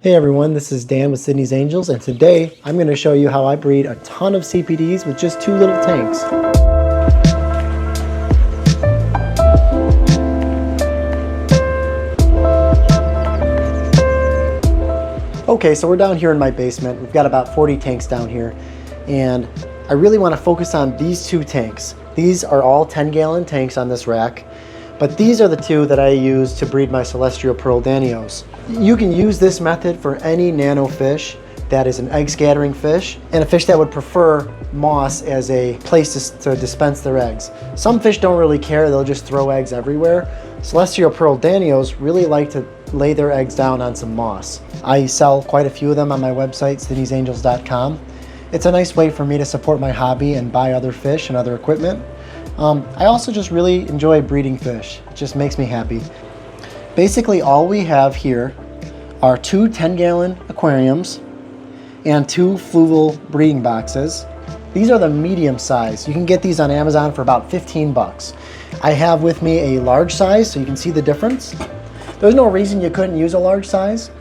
Hey everyone, this is Dan with Sydney's Angels, and today I'm going to show you how I breed a ton of CPDs with just two little tanks. Okay, so we're down here in my basement. We've got about 40 tanks down here, and I really want to focus on these two tanks. These are all 10-gallon tanks on this rack, but these are the two that I use to breed my celestial pearl Danios. You can use this method for any nano fish that is an egg scattering fish and a fish that would prefer moss as a place to dispense their eggs. Some fish don't really care, they'll just throw eggs everywhere. Celestial pearl Danios really like to lay their eggs down on some moss. I sell quite a few of them on my website, sydneysangels.com. It's a nice way for me to support my hobby and buy other fish and other equipment. I also just really enjoy breeding fish. It just makes me happy. Basically, all we have here are two 10-gallon aquariums and two fluval breeding boxes. These are the medium size. You can get these on Amazon for about 15 bucks. I have with me a large size so you can see the difference. There's no reason you couldn't use a large size.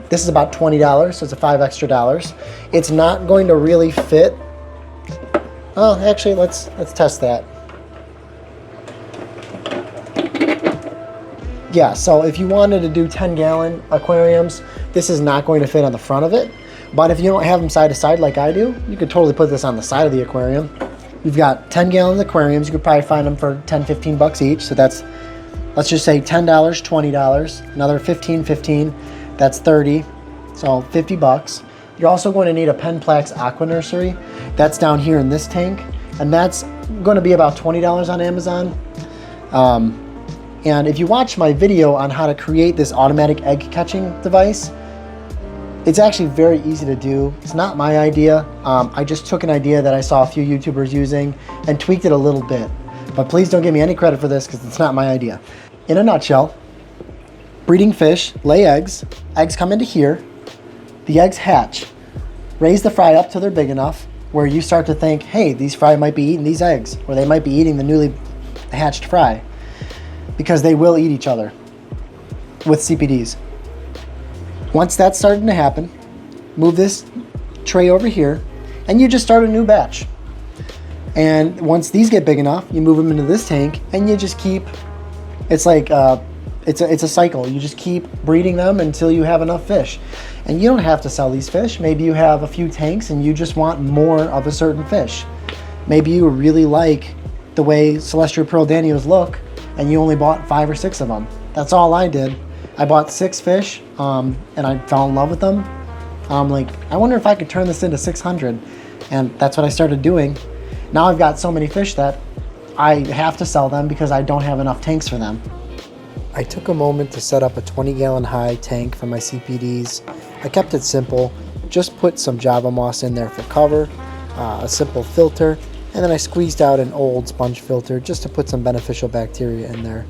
This is about $20, so it's a $5 extra. It's not going to really fit. Oh, actually, let's test that. Yeah, so if you wanted to do 10-gallon aquariums, this is not going to fit on the front of it. But if you don't have them side to side like I do, you could totally put this on the side of the aquarium. You've got 10-gallon aquariums. You could probably find them for 10, 15 bucks each. So that's, let's just say $10, $20, another 15, that's 30. So 50 bucks. You're also going to need a Penplex aqua nursery. That's down here in this tank. And that's going to be about $20 on Amazon. And if you watch my video on how to create this automatic egg catching device, it's actually very easy to do. It's not my idea. I just took an idea that I saw a few YouTubers using and tweaked it a little bit. But please don't give me any credit for this because it's not my idea. In a nutshell, breeding fish lay eggs. Eggs come into here. The eggs hatch. Raise the fry up till they're big enough where you start to think, hey, these fry might be eating these eggs, or they might be eating the newly hatched fry, because they will eat each other with CPDs. Once that's starting to happen, move this tray over here and you just start a new batch. And once these get big enough, you move them into this tank and you just keep, it's like, it's a cycle. You just keep breeding them until you have enough fish. And you don't have to sell these fish. Maybe you have a few tanks and you just want more of a certain fish. Maybe you really like the way celestial pearl Danios look and you only bought 5 or 6 of them. That's all I did. I bought 6 fish, and I fell in love with them. Like, I wonder if I could turn this into 600, and that's what I started doing. Now I've got so many fish that I have to sell them because I don't have enough tanks for them. I took a moment to set up a 20-gallon high tank for my CPDs. I kept it simple, just put some Java moss in there for cover, a simple filter, and then I squeezed out an old sponge filter just to put some beneficial bacteria in there.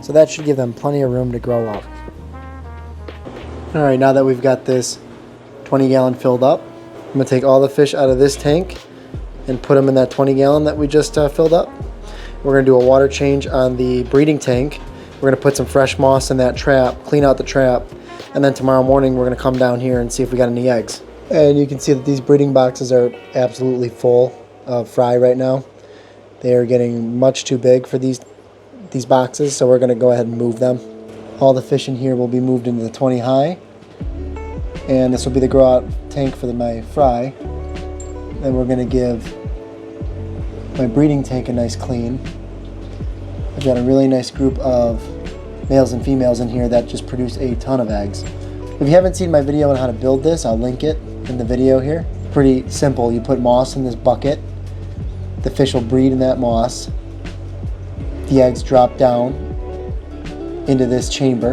So that should give them plenty of room to grow up. Alright, now that we've got this 20-gallon filled up, I'm going to take all the fish out of this tank and put them in that 20-gallon that we just filled up. We're going to do a water change on the breeding tank. We're going to put some fresh moss in that trap, clean out the trap, and then tomorrow morning we're going to come down here and see if we got any eggs. And you can see that these breeding boxes are absolutely full of fry right now. They are getting much too big for these boxes, so we're going to go ahead and move them. All the fish in here will be moved into the 20 high, and this will be the grow out tank for my fry. Then we're going to give my breeding tank a nice clean. I've got a really nice group of males and females in here that just produce a ton of eggs. If you haven't seen my video on how to build this, I'll link it in the video here. Pretty simple. You put moss in this bucket. The fish will breed in that moss. The eggs drop down into this chamber,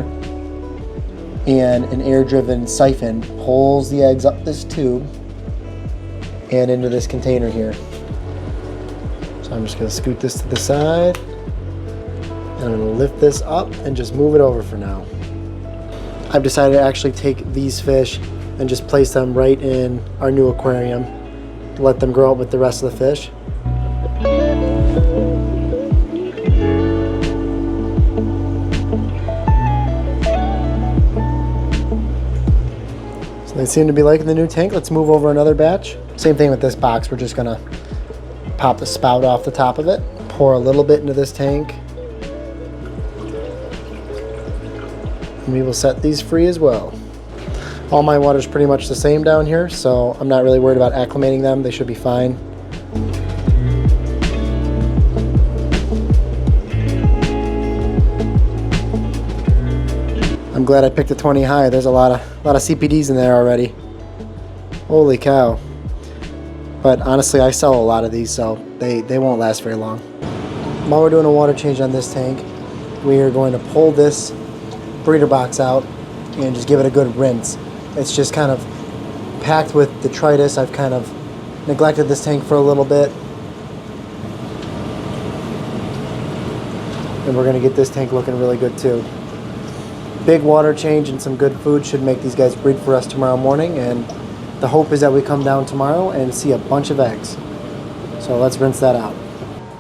and an air-driven siphon pulls the eggs up this tube and into this container here. So I'm just going to scoot this to the side, and I'm going to lift this up and just move it over for now. I've decided to actually take these fish and just place them right in our new aquarium, let them grow up with the rest of the fish. So they seem to be liking the new tank. Let's move over another batch. Same thing with this box. We're just gonna pop the spout off the top of it, pour a little bit into this tank, and we will set these free as well. All my water is pretty much the same down here, so I'm not really worried about acclimating them. They should be fine. I'm glad I picked a 20 high. There's a lot of CPDs in there already. Holy cow. But honestly, I sell a lot of these, so they won't last very long. While we're doing a water change on this tank, we are going to pull this breeder box out and just give it a good rinse. It's just kind of packed with detritus. I've kind of neglected this tank for a little bit. And we're going to get this tank looking really good too. Big water change and some good food should make these guys breed for us tomorrow morning, and the hope is that we come down tomorrow and see a bunch of eggs. So let's rinse that out.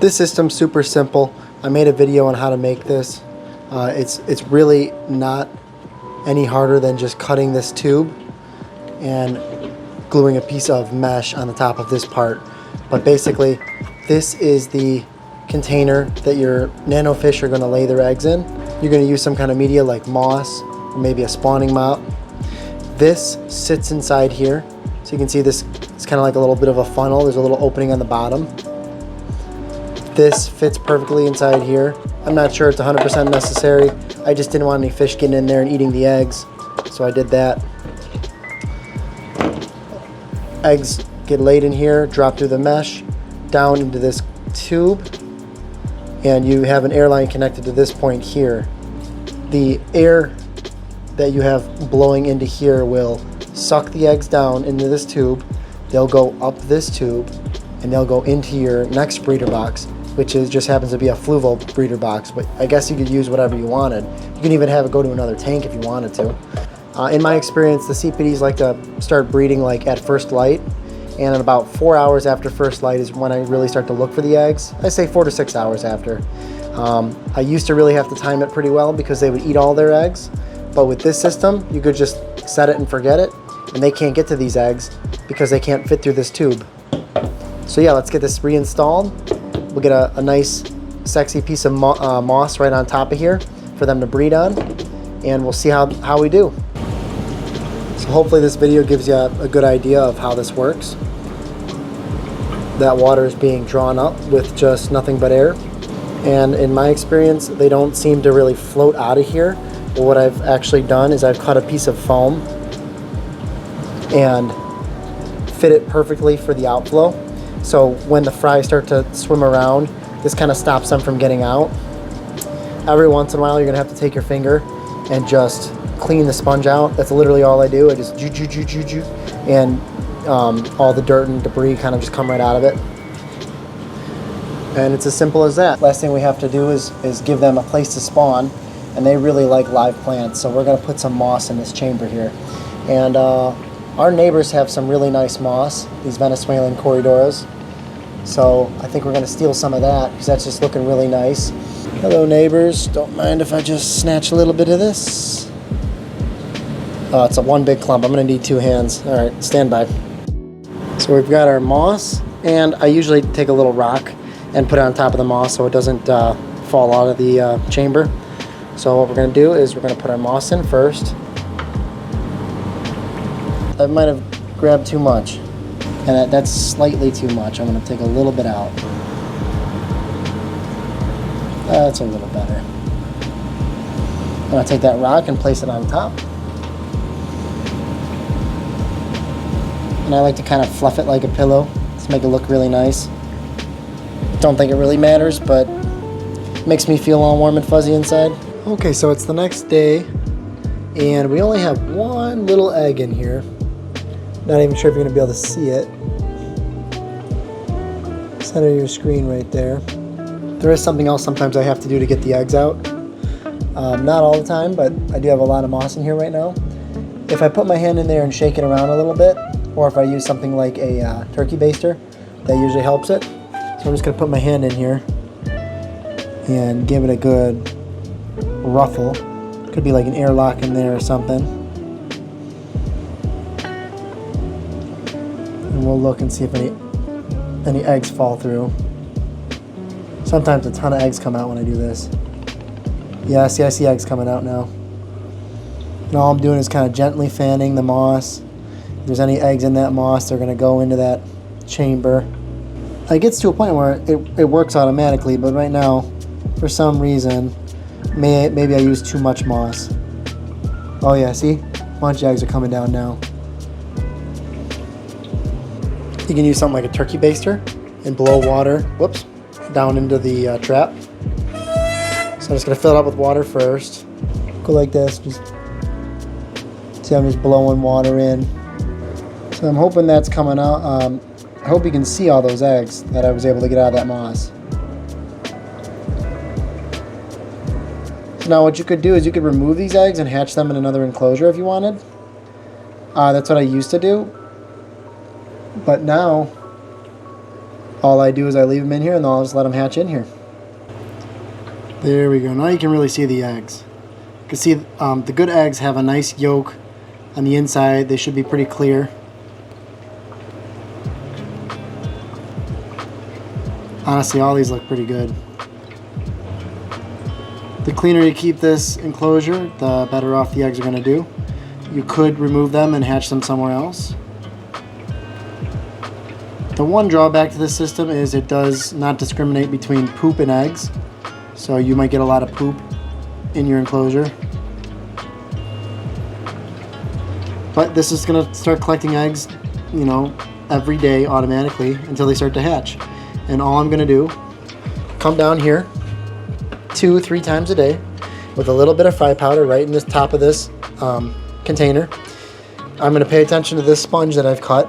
This system's super simple. I made a video on how to make this. It's really not any harder than just cutting this tube and gluing a piece of mesh on the top of this part. But basically, this is the container that your nano fish are going to lay their eggs in. You're going to use some kind of media like moss or maybe a spawning mop. This sits inside here. So you can see this is kind of like a little bit of a funnel. There's a little opening on the bottom. This fits perfectly inside here. I'm not sure it's 100% necessary. I just didn't want any fish getting in there and eating the eggs, so I did that. Eggs get laid in here, drop through the mesh, down into this tube, and you have an air line connected to this point here. The air that you have blowing into here will suck the eggs down into this tube. They'll go up this tube, and they'll go into your next breeder box, which just happens to be a fluval breeder box, but I guess you could use whatever you wanted. You can even have it go to another tank if you wanted to. In my experience, the CPDs like to start breeding like at first light, and in about 4 hours after first light is when I really start to look for the eggs. I say 4 to 6 hours after. I used to really have to time it pretty well because they would eat all their eggs, but with this system, you could just set it and forget it, and they can't get to these eggs because they can't fit through this tube. So yeah, let's get this reinstalled. We'll get a nice, sexy piece of moss right on top of here for them to breed on, and we'll see how we do. So hopefully this video gives you a good idea of how this works. That water is being drawn up with just nothing but air, and in my experience, they don't seem to really float out of here. But what I've actually done is I've cut a piece of foam and fit it perfectly for the outflow. So when the fries start to swim around, this kind of stops them from getting out. Every once in a while, you're gonna have to take your finger and just clean the sponge out. That's literally all I do. I just ju, and all the dirt and debris kind of just come right out of it. And it's as simple as that. Last thing we have to do is give them a place to spawn, and they really like live plants. So we're gonna put some moss in this chamber here. And our neighbors have some really nice moss, these Venezuelan corridoras. So I think we're going to steal some of that because that's just looking really nice. Hello neighbors, don't mind if I just snatch a little bit of this. Oh, it's a one big clump. I'm going to need 2 hands. All right, stand by. So we've got our moss, and I usually take a little rock and put it on top of the moss so it doesn't fall out of the chamber. So what we're going to do is we're going to put our moss in first. I might have grabbed too much, and that's slightly too much. I'm going to take a little bit out. That's a little better. I'm going to take that rock and place it on top. And I like to kind of fluff it like a pillow to make it look really nice. Don't think it really matters, but it makes me feel all warm and fuzzy inside. Okay, so it's the next day, and we only have one little egg in here. Not even sure if you're going to be able to see it. Center your screen right there. There is something else sometimes I have to do to get the eggs out. Not all the time, but I do have a lot of moss in here right now. If I put my hand in there and shake it around a little bit, or if I use something like a turkey baster, that usually helps it. So I'm just going to put my hand in here and give it a good ruffle. Could be like an airlock in there or something. and we'll look and see if any eggs fall through. Sometimes a ton of eggs come out when I do this. Yeah, see, I see eggs coming out now. And all I'm doing is kind of gently fanning the moss. If there's any eggs in that moss, they're gonna go into that chamber. It gets to a point where it works automatically, but right now, for some reason, maybe I use too much moss. Oh yeah, see? A bunch of eggs are coming down now. You can use something like a turkey baster and blow water, whoops, down into the trap. So I'm just gonna fill it up with water first. Go like this, just see I'm just blowing water in. So I'm hoping that's coming out. I hope you can see all those eggs that I was able to get out of that moss. So now what you could do is you could remove these eggs and hatch them in another enclosure if you wanted. That's what I used to do. But now, all I do is I leave them in here and I'll just let them hatch in here. There we go. Now you can really see the eggs. You can see the good eggs have a nice yolk on the inside. They should be pretty clear. Honestly, all these look pretty good. The cleaner you keep this enclosure, the better off the eggs are going to do. You could remove them and hatch them somewhere else. The one drawback to this system is it does not discriminate between poop and eggs. So you might get a lot of poop in your enclosure. But this is going to start collecting eggs, you know, every day automatically until they start to hatch. And all I'm going to do, come down here 2-3 times a day with a little bit of fry powder right in the top of this container. I'm going to pay attention to this sponge that I've cut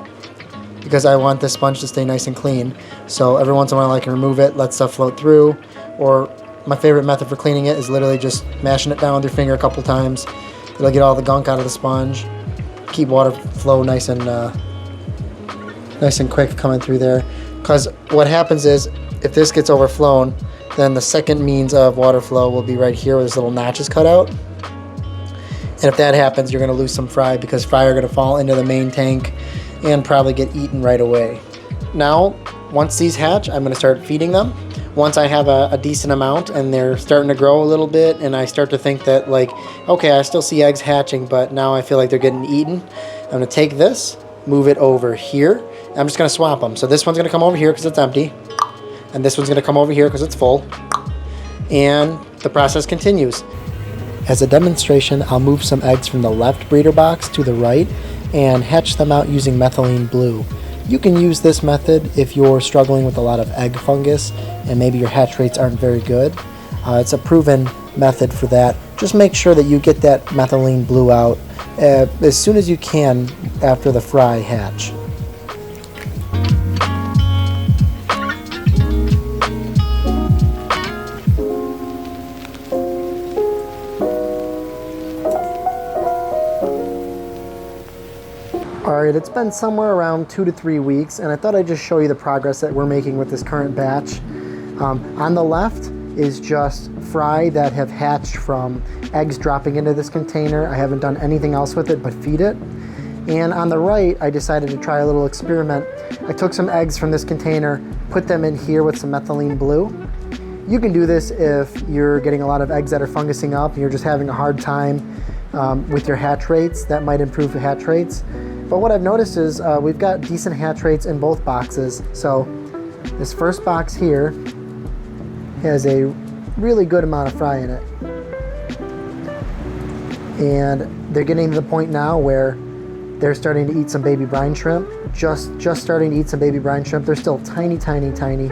because I want this sponge to stay nice and clean. So every once in a while I can remove it, let stuff float through, or my favorite method for cleaning it is literally just mashing it down with your finger a couple times. It'll get all the gunk out of the sponge, keep water flow nice and quick coming through there. Because what happens is, if this gets overflown, then the second means of water flow will be right here where this little notch is cut out. And if that happens, you're going to lose some fry because fry are going to fall into the main tank and probably get eaten right away. Now, once these hatch, I'm going to start feeding them. Once I have a decent amount and they're starting to grow a little bit and I start to think that, like, okay, I still see eggs hatching, but now I feel like they're getting eaten, I'm going to take this, move it over here. I'm just going to swap them. So this one's going to come over here because it's empty. And this one's going to come over here because it's full. And the process continues. As a demonstration, I'll move some eggs from the left breeder box to the right and hatch them out using methylene blue. You can use this method if you're struggling with a lot of egg fungus and maybe your hatch rates aren't very good. It's a proven method for that. Just make sure that you get that methylene blue out as soon as you can after the fry hatch. Alright, it's been somewhere around 2 to 3 weeks, and I thought I'd just show you the progress that we're making with this current batch. On the left is just fry that have hatched from eggs dropping into this container. I haven't done anything else with it but feed it. And on the right, I decided to try a little experiment. I took some eggs from this container, put them in here with some methylene blue. You can do this if you're getting a lot of eggs that are fungusing up and you're just having a hard time with your hatch rates. That might improve the hatch rates. But what I've noticed is we've got decent hatch rates in both boxes. So this first box here has a really good amount of fry in it. And they're getting to the point now where they're starting to eat some baby brine shrimp. Just starting to eat some baby brine shrimp. They're still tiny, tiny, tiny.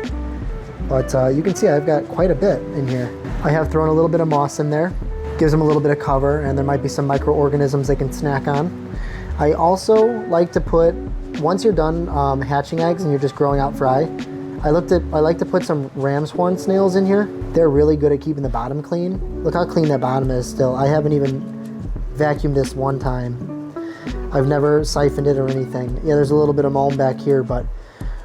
But you can see I've got quite a bit in here. I have thrown a little bit of moss in there. Gives them a little bit of cover, and there might be some microorganisms they can snack on. I also like to put, once you're done hatching eggs and you're just growing out fry, I like to put some ram's horn snails in here. They're really good at keeping the bottom clean. Look how clean that bottom is still. I haven't even vacuumed this one time. I've never siphoned it or anything. Yeah, there's a little bit of mold back here, but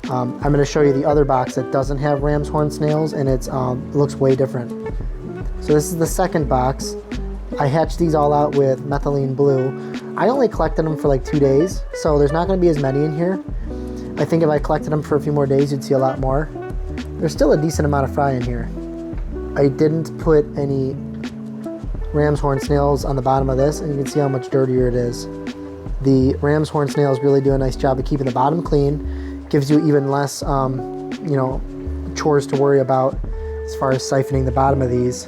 I'm going to show you the other box that doesn't have ram's horn snails, and it looks way different. So this is the second box. I hatched these all out with methylene blue. I only collected them for like 2 days, so there's not going to be as many in here. I think if I collected them for a few more days, you'd see a lot more. There's still a decent amount of fry in here. I didn't put any ram's horn snails on the bottom of this, and you can see how much dirtier it is. The ram's horn snails really do a nice job of keeping the bottom clean. Gives you even less, you know, chores to worry about as far as siphoning the bottom of these.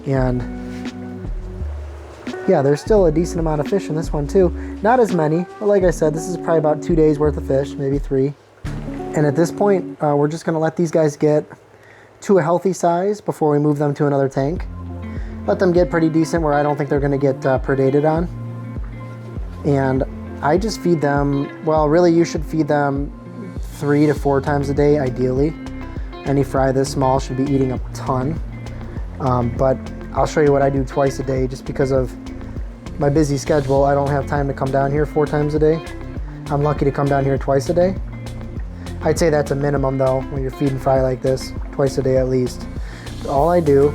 And yeah, there's still a decent amount of fish in this one too. Not as many, but like I said, this is probably about 2 days worth of fish, maybe 3. And at this point, we're just gonna let these guys get to a healthy size before we move them to another tank. Let them get pretty decent where I don't think they're gonna get predated on. And I just feed them, well, really you should feed them 3 to 4 times a day, ideally. Any fry this small should be eating a ton. But I'll show you what I do twice a day just because of my busy schedule. I don't have time to come down here 4 times a day. I'm lucky to come down here twice a day. I'd say that's a minimum though, when you're feeding fry like this, twice a day at least. But all I do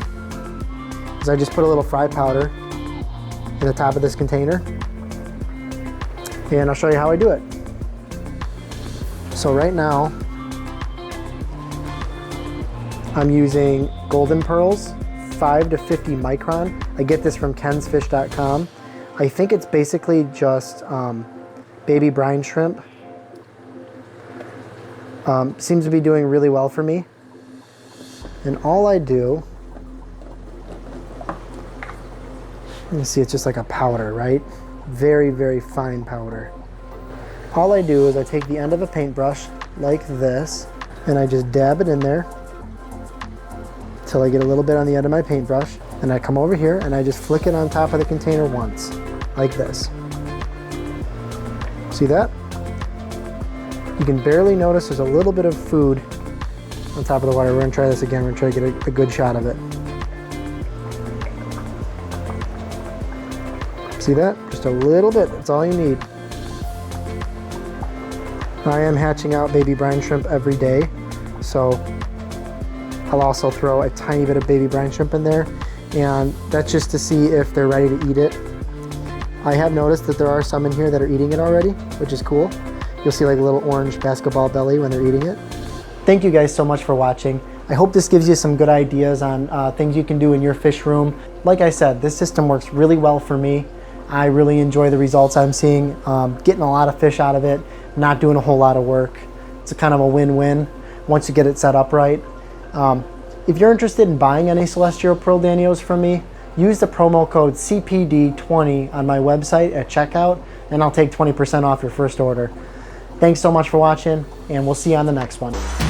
is I just put a little fry powder in the top of this container, and I'll show you how I do it. So right now, I'm using golden pearls, 5 to 50 micron. I get this from kensfish.com. I think it's basically just baby brine shrimp. Seems to be doing really well for me. And all I do, you can see it's just like a powder, right? Very, very fine powder. All I do is I take the end of a paintbrush like this, and I just dab it in there till I get a little bit on the end of my paintbrush. And I come over here and I just flick it on top of the container once, like this. See that? You can barely notice there's a little bit of food on top of the water. We're gonna try this again. We're gonna try to get a good shot of it. See that? Just a little bit, that's all you need. I am hatching out baby brine shrimp every day, so I'll also throw a tiny bit of baby brine shrimp in there, and that's just to see if they're ready to eat it. I have noticed that there are some in here that are eating it already, which is cool. You'll see like a little orange basketball belly when they're eating it. Thank you guys so much for watching. I hope this gives you some good ideas on things you can do in your fish room. Like I said, this system works really well for me. I really enjoy the results I'm seeing, getting a lot of fish out of it, not doing a whole lot of work. It's a kind of a win-win once you get it set up right. If you're interested in buying any Celestial Pearl Danios from me, use the promo code CPD20 on my website at checkout, and I'll take 20% off your first order. Thanks so much for watching, and we'll see you on the next one.